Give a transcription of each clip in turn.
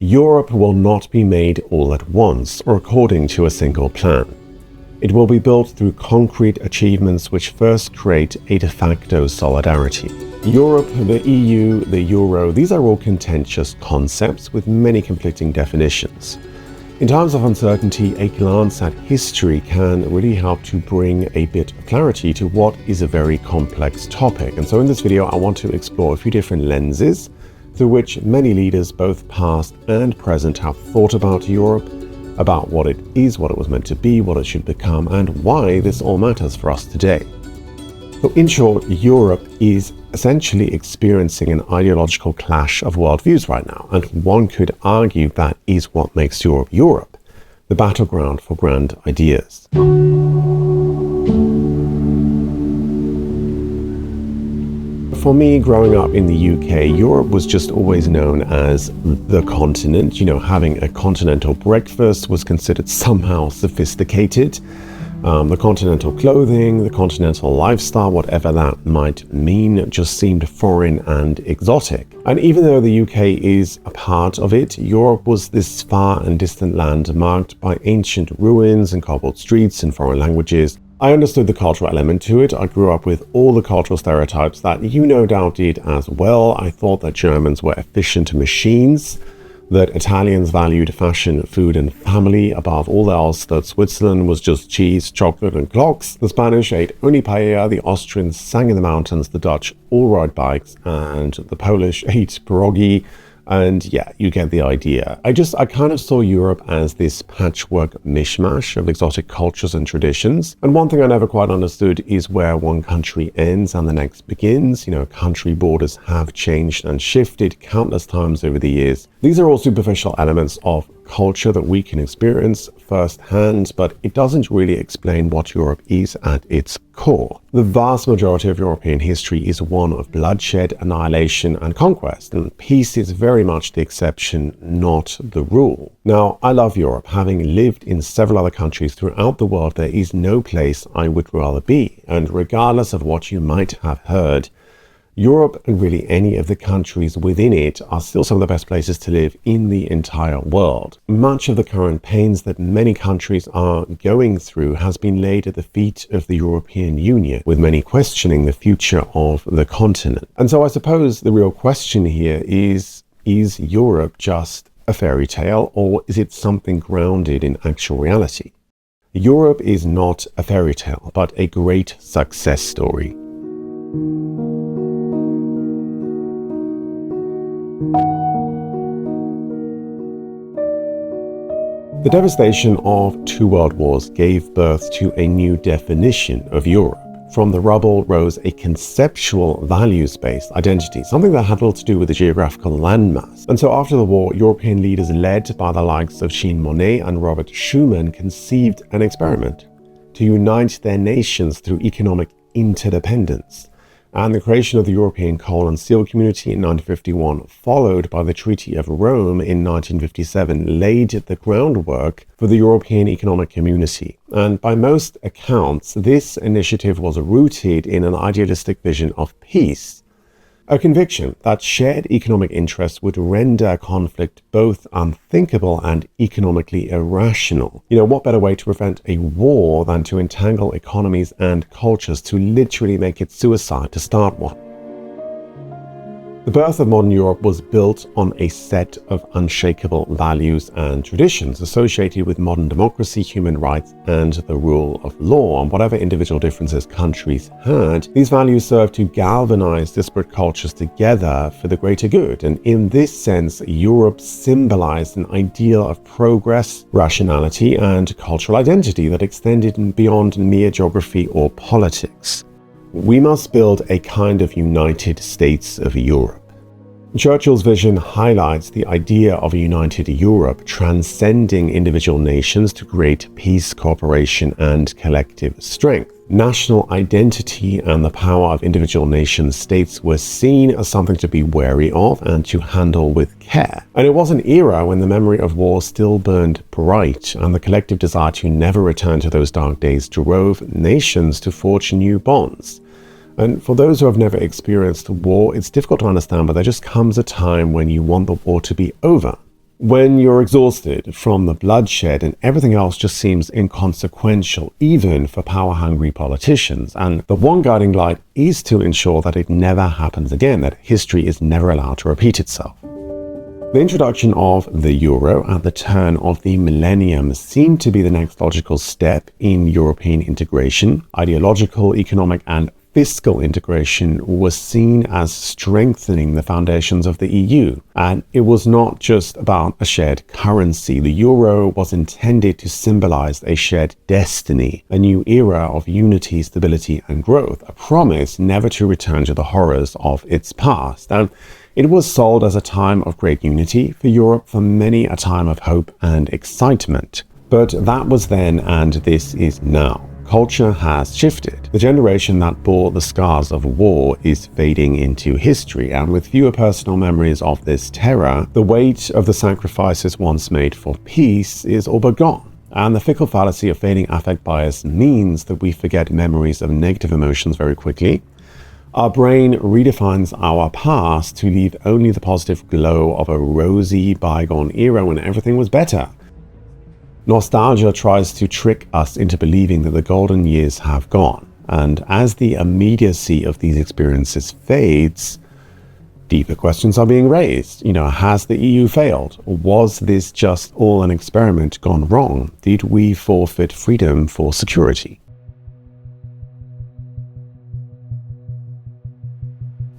Europe will not be made all at once or according to a single plan. It will be built through concrete achievements which first create a de facto solidarity. Europe, the EU, the euro, these are all contentious concepts with many conflicting definitions. In times of uncertainty, a glance at history can really help to bring a bit of clarity to what is a very complex topic. And so in this video, I want to explore a few different lenses through which many leaders, both past and present, have thought about Europe, about what it is, what it was meant to be, what it should become, and why this all matters for us today. So in short, Europe is essentially experiencing an ideological clash of worldviews right now, and one could argue that is what makes Europe Europe, the battleground for grand ideas. For me, growing up in the UK, Europe was just always known as the continent. You know, having a continental breakfast was considered somehow sophisticated. The continental clothing, the continental lifestyle, whatever that might mean, just seemed foreign and exotic. And even though the UK is a part of it, Europe was this far and distant land marked by ancient ruins and cobbled streets and foreign languages. I understood the cultural element to it. I grew up with all the cultural stereotypes that you no doubt did as well. I thought that Germans were efficient machines, that Italians valued fashion, food, and family above all else, that Switzerland was just cheese, chocolate, and clocks. The Spanish ate only paella, the Austrians sang in the mountains, the Dutch all ride bikes, and the Polish ate pierogi. And yeah, you get the idea. I kind of saw Europe as this patchwork mishmash of exotic cultures and traditions. And one thing I never quite understood is where one country ends and the next begins. You know, country borders have changed and shifted countless times over the years. These are all superficial elements of culture that we can experience firsthand, but it doesn't really explain what Europe is at its core. The vast majority of European history is one of bloodshed, annihilation, and conquest, and peace is very much the exception, not the rule. Now, I love Europe. Having lived in several other countries throughout the world, there is no place I would rather be, and regardless of what you might have heard, Europe and really any of the countries within it are still some of the best places to live in the entire world. Much of the current pains that many countries are going through has been laid at the feet of the European Union, with many questioning the future of the continent. And so I suppose the real question here is Europe just a fairy tale, or is it something grounded in actual reality? Europe is not a fairy tale, but a great success story. The devastation of two world wars gave birth to a new definition of Europe. From the rubble rose a conceptual values-based identity, something that had little to do with the geographical landmass. And so after the war, European leaders led by the likes of Jean Monnet and Robert Schuman conceived an experiment to unite their nations through economic interdependence. And the creation of the European Coal and Steel Community in 1951, followed by the Treaty of Rome in 1957, laid the groundwork for the European Economic Community. And by most accounts, this initiative was rooted in an idealistic vision of peace, a conviction that shared economic interests would render conflict both unthinkable and economically irrational. You know, what better way to prevent a war than to entangle economies and cultures, to literally make it suicide to start one? The birth of modern Europe was built on a set of unshakable values and traditions associated with modern democracy, human rights, and the rule of law. And whatever individual differences countries had, these values served to galvanize disparate cultures together for the greater good. And in this sense, Europe symbolized an ideal of progress, rationality, and cultural identity that extended beyond mere geography or politics. We must build a kind of United States of Europe. Churchill's vision highlights the idea of a united Europe, transcending individual nations to create peace, cooperation, and collective strength. National identity and the power of individual nation states were seen as something to be wary of and to handle with care. And it was an era when the memory of war still burned bright, and the collective desire to never return to those dark days drove nations to forge new bonds. And for those who have never experienced war, it's difficult to understand, but there just comes a time when you want the war to be over. When you're exhausted from the bloodshed and everything else just seems inconsequential, even for power-hungry politicians, and the one guiding light is to ensure that it never happens again, that history is never allowed to repeat itself. The introduction of the euro at the turn of the millennium seemed to be the next logical step in European integration. Ideological, economic, and fiscal integration was seen as strengthening the foundations of the EU. And it was not just about a shared currency. The euro was intended to symbolize a shared destiny, a new era of unity, stability, and growth, a promise never to return to the horrors of its past. And it was sold as a time of great unity for Europe, for many a time of hope and excitement. But that was then, and this is now. Culture has shifted. The generation that bore the scars of war is fading into history, and with fewer personal memories of this terror, the weight of the sacrifices once made for peace is all but gone. And the fickle fallacy of fading affect bias means that we forget memories of negative emotions very quickly. Our brain redefines our past to leave only the positive glow of a rosy bygone era when everything was better. Nostalgia tries to trick us into believing that the golden years have gone. And as the immediacy of these experiences fades, deeper questions are being raised. Has the EU failed? Was this just all an experiment gone wrong? Did we forfeit freedom for security?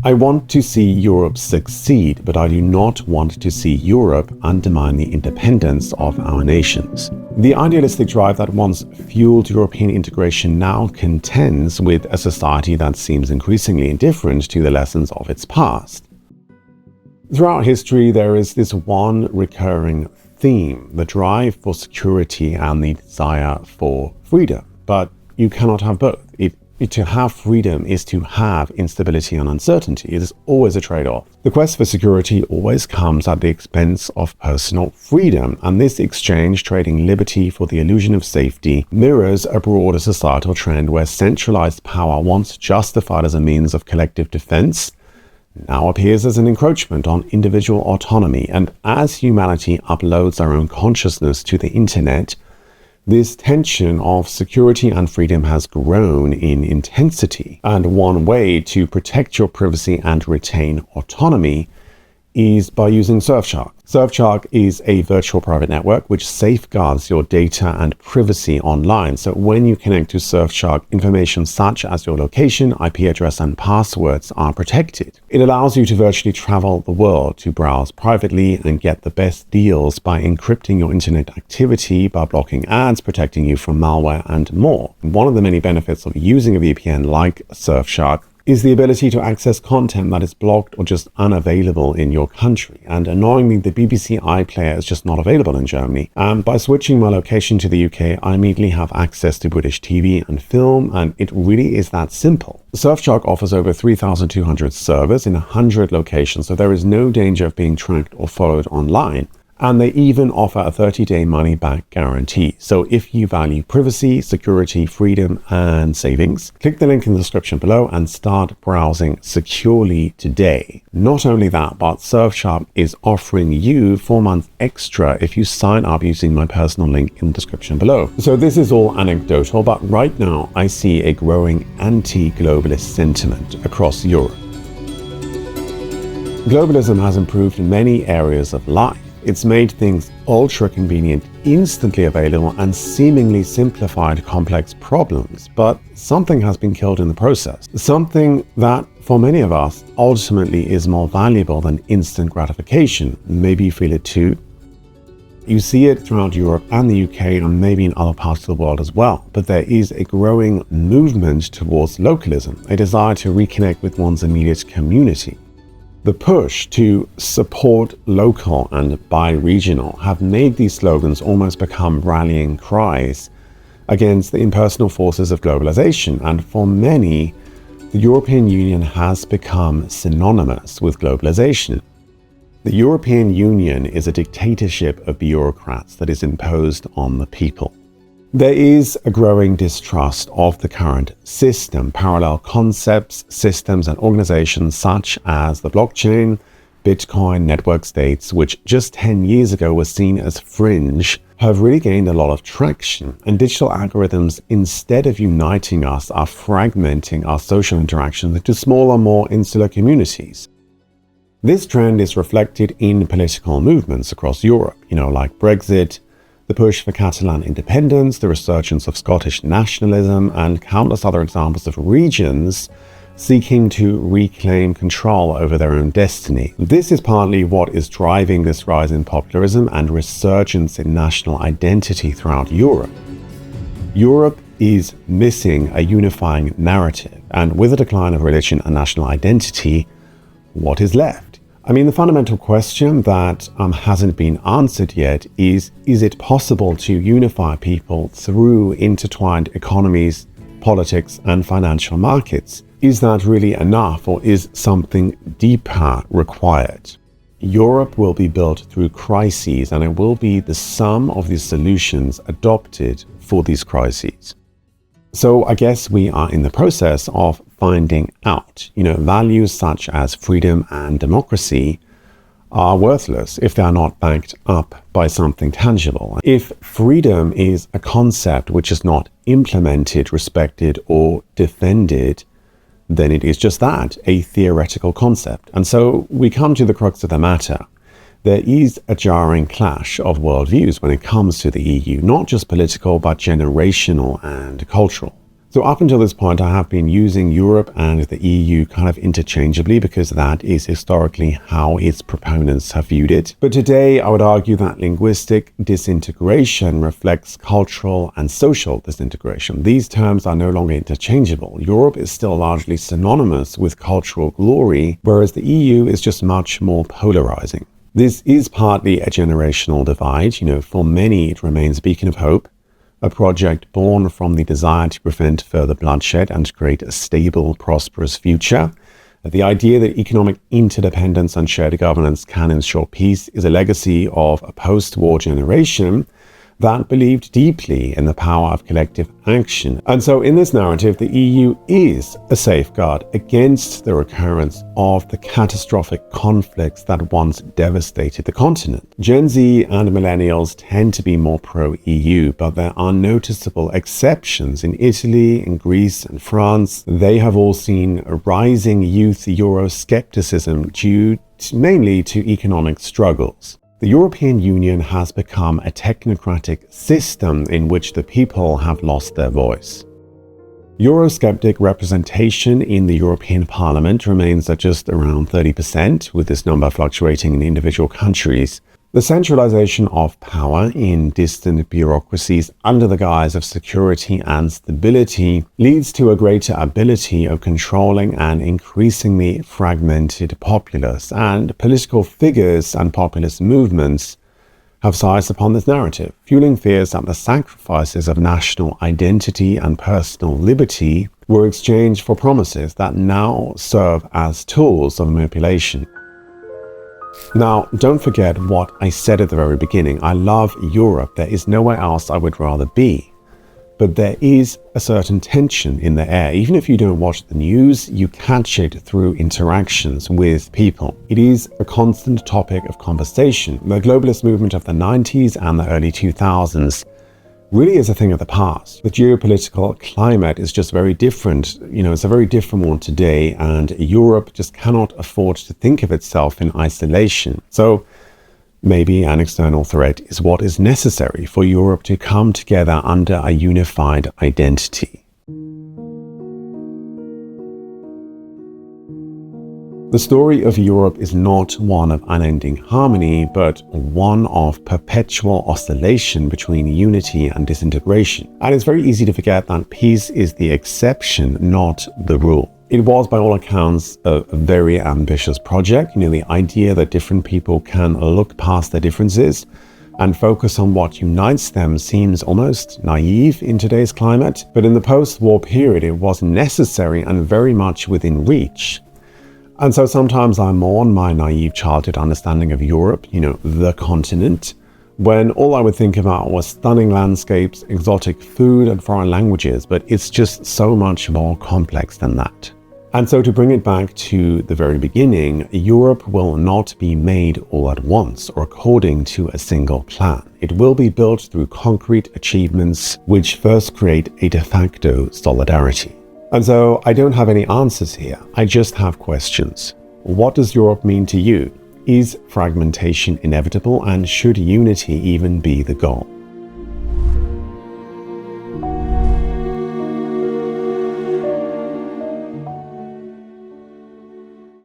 I want to see Europe succeed, but I do not want to see Europe undermine the independence of our nations. The idealistic drive that once fueled European integration now contends with a society that seems increasingly indifferent to the lessons of its past. Throughout history, there is this one recurring theme: the drive for security and the desire for freedom. But you cannot have both. To have freedom is to have instability and uncertainty. It is always a trade-off. The quest for security always comes at the expense of personal freedom, and this exchange, trading liberty for the illusion of safety, mirrors a broader societal trend where centralized power, once justified as a means of collective defense, now appears as an encroachment on individual autonomy. And as humanity uploads our own consciousness to the internet, this tension of security and freedom has grown in intensity, and one way to protect your privacy and retain autonomy is by using Surfshark. Surfshark is a virtual private network which safeguards your data and privacy online. So when you connect to Surfshark, information such as your location, IP address, and passwords are protected. It allows you to virtually travel the world, to browse privately and get the best deals by encrypting your internet activity, by blocking ads, protecting you from malware, and more. One of the many benefits of using a VPN like Surfshark is the ability to access content that is blocked or just unavailable in your country. And annoyingly, the BBC iPlayer is just not available in Germany. And by switching my location to the UK, I immediately have access to British TV and film, and it really is that simple. Surfshark offers over 3,200 servers in 100 locations, so there is no danger of being tracked or followed online. And they even offer a 30-day money-back guarantee. So if you value privacy, security, freedom, and savings, click the link in the description below and start browsing securely today. Not only that, but Surfshark is offering you 4 months extra if you sign up using my personal link in the description below. So this is all anecdotal, but right now I see a growing anti-globalist sentiment across Europe. Globalism has improved many areas of life. It's made things ultra-convenient, instantly available, and seemingly simplified complex problems. But something has been killed in the process. Something that, for many of us, ultimately is more valuable than instant gratification. Maybe you feel it too. You see it throughout Europe and the UK, and maybe in other parts of the world as well. But there is a growing movement towards localism, a desire to reconnect with one's immediate community. The push to support local and buy regional have made these slogans almost become rallying cries against the impersonal forces of globalization, and for many, the European Union has become synonymous with globalization. The European Union is a dictatorship of bureaucrats that is imposed on the people. There is a growing distrust of the current system. Parallel concepts, systems, and organizations such as the blockchain, Bitcoin network states, which just 10 years ago were seen as fringe, have really gained a lot of traction. And digital algorithms, instead of uniting us, are fragmenting our social interactions into smaller, more insular communities. This trend is reflected in political movements across Europe, like Brexit, the push for Catalan independence, the resurgence of Scottish nationalism, and countless other examples of regions seeking to reclaim control over their own destiny. This is partly what is driving this rise in popularism and resurgence in national identity throughout Europe. Europe is missing a unifying narrative, and with the decline of religion and national identity, what is left? The fundamental question that hasn't been answered yet is it possible to unify people through intertwined economies, politics, and financial markets? Is that really enough, or is something deeper required? Europe will be built through crises, and it will be the sum of the solutions adopted for these crises. So I guess we are in the process of finding out. Values such as freedom and democracy are worthless if they are not backed up by something tangible. If freedom is a concept which is not implemented, respected, or defended, then it is just that, a theoretical concept. And so we come to the crux of the matter. There is a jarring clash of worldviews when it comes to the EU, not just political, but generational and cultural. So up until this point, I have been using Europe and the EU kind of interchangeably because that is historically how its proponents have viewed it. But today, I would argue that linguistic disintegration reflects cultural and social disintegration. These terms are no longer interchangeable. Europe is still largely synonymous with cultural glory, whereas the EU is just much more polarizing. This is partly a generational divide. For many, it remains a beacon of hope, a project born from the desire to prevent further bloodshed and to create a stable, prosperous future. The idea that economic interdependence and shared governance can ensure peace is a legacy of a post-war generation that believed deeply in the power of collective action. And so in this narrative, the EU is a safeguard against the recurrence of the catastrophic conflicts that once devastated the continent. Gen Z and millennials tend to be more pro-EU, but there are noticeable exceptions. In Italy, in Greece, and France, they have all seen a rising youth Euroscepticism due mainly to economic struggles. The European Union has become a technocratic system in which the people have lost their voice. Eurosceptic representation in the European Parliament remains at just around 30%, with this number fluctuating in individual countries. The centralization of power in distant bureaucracies under the guise of security and stability leads to a greater ability of controlling an increasingly fragmented populace, and political figures and populist movements have seized upon this narrative, fueling fears that the sacrifices of national identity and personal liberty were exchanged for promises that now serve as tools of manipulation. Now, don't forget what I said at the very beginning. I love Europe. There is nowhere else I would rather be. But there is a certain tension in the air. Even if you don't watch the news, you catch it through interactions with people. It is a constant topic of conversation. The globalist movement of the 90s and the early 2000s really is a thing of the past. The geopolitical climate is just very different. It's a very different one today, and Europe just cannot afford to think of itself in isolation. So maybe an external threat is what is necessary for Europe to come together under a unified identity. The story of Europe is not one of unending harmony, but one of perpetual oscillation between unity and disintegration. And it's very easy to forget that peace is the exception, not the rule. It was, by all accounts, a very ambitious project. The idea that different people can look past their differences and focus on what unites them seems almost naive in today's climate. But in the post-war period, it was necessary and very much within reach. And so sometimes I mourn my naive childhood understanding of Europe, the continent, when all I would think about was stunning landscapes, exotic food, and foreign languages. But it's just so much more complex than that. And so to bring it back to the very beginning, Europe will not be made all at once or according to a single plan. It will be built through concrete achievements which first create a de facto solidarity. And so I don't have any answers here. I just have questions. What does Europe mean to you? Is fragmentation inevitable, and should unity even be the goal?